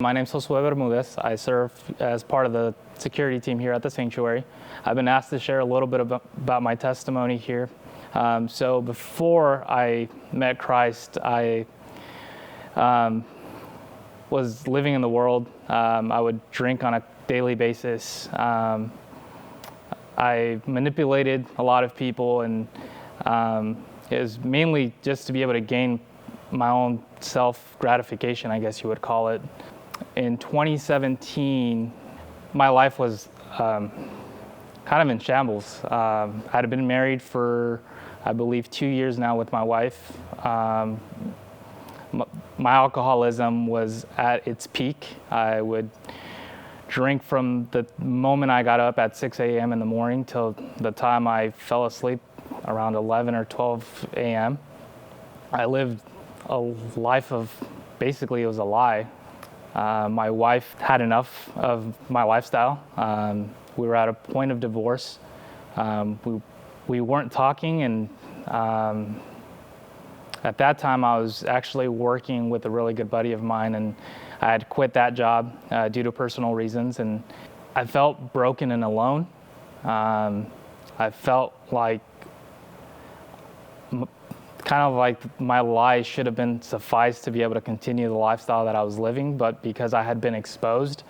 My name's Josue Bermudez. I serve as part of the security team here at the sanctuary. I've been asked to share a little bit about my testimony here. So before I met Christ, I was living in the world. I would drink on a daily basis. I manipulated a lot of people, and it was mainly just to be able to gain my own self-gratification, I guess you would call it. In 2017, my life was kind of in shambles. I had been married for, I believe, 2 years now with my wife. My alcoholism was at its peak. I would drink from the moment I got up at 6 a.m. in the morning till the time I fell asleep around 11 or 12 a.m. I lived a life of, basically it was a lie. My wife had enough of my lifestyle. We were at a point of divorce. We weren't talking, and at that time I was actually working with a really good buddy of mine, and I had quit that job due to personal reasons, and I felt broken and alone. I felt like kind of like my lies should have been sufficed to be able to continue the lifestyle that I was living, but because I had been exposed,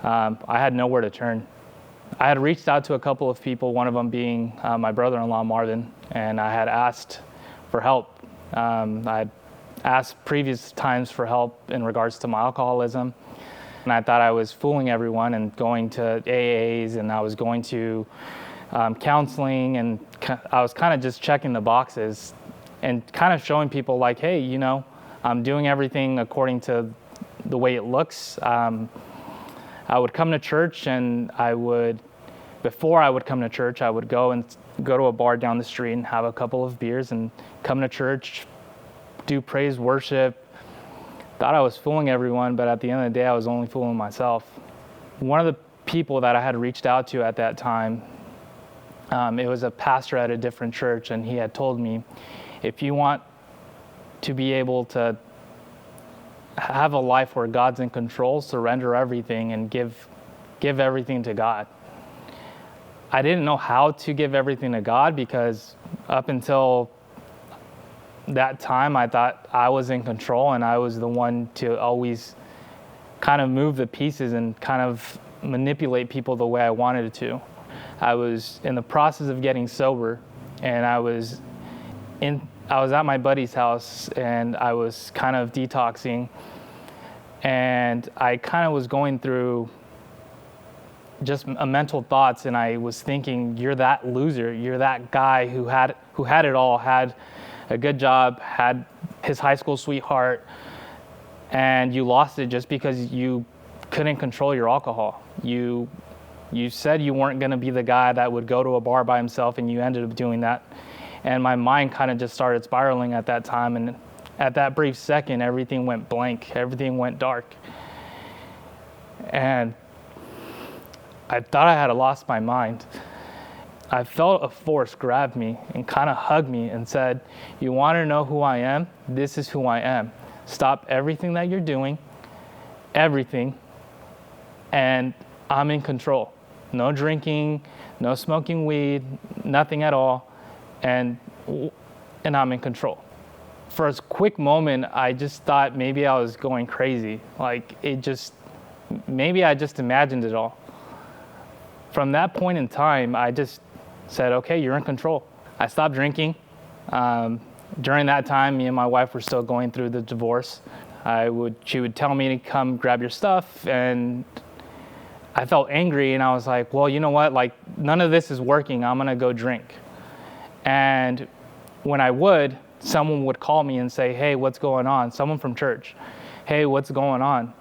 I had nowhere to turn. I had reached out to a couple of people, one of them being my brother-in-law, Marvin, and I had asked for help. I had asked previous times for help in regards to my alcoholism, and I thought I was fooling everyone and going to AAs, and I was going to counseling, and I was kind of just checking the boxes and kind of showing people like, hey, you know, I'm doing everything according to the way it looks. I would come to church, and before I would come to church, I would go to a bar down the street and have a couple of beers and come to church, do praise worship. Thought I was fooling everyone, but at the end of the day, I was only fooling myself. One of the people that I had reached out to at that time, it was a pastor at a different church, and he had told me, if you want to be able to have a life where God's in control, surrender everything and give everything to God. I didn't know how to give everything to God, because up until that time, I thought I was in control and I was the one to always kind of move the pieces and kind of manipulate people the way I wanted it to. I was in the process of getting sober, and I was at my buddy's house, and I was kind of detoxing, and I kind of was going through just mental thoughts, and I was thinking, you're that loser, you're that guy who had it all, had a good job, had his high school sweetheart, and you lost it just because you couldn't control your alcohol. You said you weren't going to be the guy that would go to a bar by himself, and you ended up doing that. And my mind kind of just started spiraling at that time, and at that brief second, everything went blank, everything went dark. And I thought I had lost my mind. I felt a force grab me and kind of hug me and said, you want to know who I am? This is who I am. Stop everything that you're doing, everything, and I'm in control. No drinking, no smoking weed, nothing at all. And I'm in control. For a quick moment, I just thought maybe I was going crazy. Maybe I just imagined it all. From that point in time, I just said, okay, you're in control. I stopped drinking. During that time, me and my wife were still going through the divorce. She would tell me to come grab your stuff, and I felt angry, and I was like, well, you know what? Like, none of this is working. I'm gonna go drink. And when I would, someone would call me and say, hey, what's going on? Someone from church. Hey, what's going on?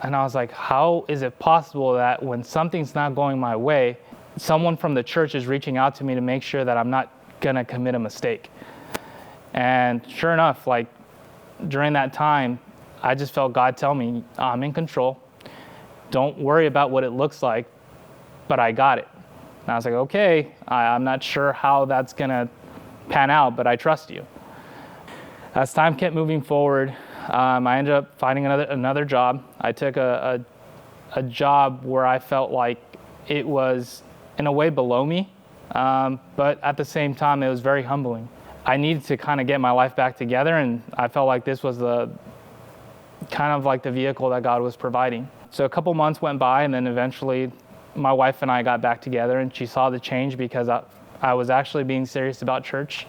And I was like, how is it possible that when something's not going my way, someone from the church is reaching out to me to make sure that I'm not gonna commit a mistake? And sure enough, like during that time, I just felt God tell me, I'm in control. Don't worry about what it looks like, but I got it. And I was like, okay, I'm not sure how that's gonna pan out, but I trust you. As time kept moving forward, I ended up finding another job. I took a job where I felt like it was in a way below me, but at the same time, it was very humbling. I needed to kind of get my life back together, and I felt like this was the kind of like the vehicle that God was providing. So a couple months went by, and then eventually my wife and I got back together, and she saw the change because I was actually being serious about church.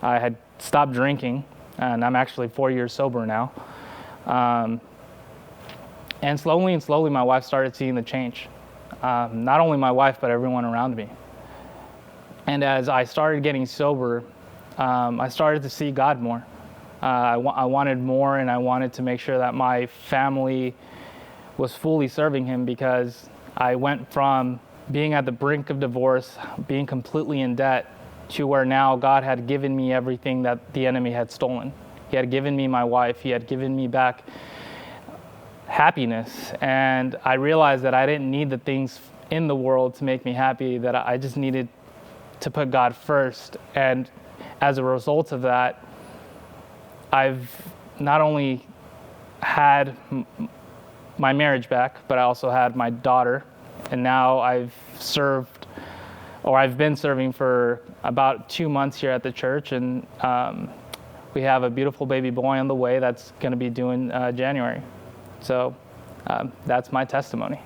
I had stopped drinking, and I'm actually 4 years sober now. And slowly, my wife started seeing the change. Not only my wife, but everyone around me. And as I started getting sober, I started to see God more. I wanted more, and I wanted to make sure that my family was fully serving Him, because I went from being at the brink of divorce, being completely in debt, to where now God had given me everything that the enemy had stolen. He had given me my wife. He had given me back happiness. And I realized that I didn't need the things in the world to make me happy, that I just needed to put God first. And as a result of that, I've not only had my marriage back, but I also had my daughter. And now I've been serving for about 2 months here at the church, and we have a beautiful baby boy on the way that's going to be due in January. So that's my testimony.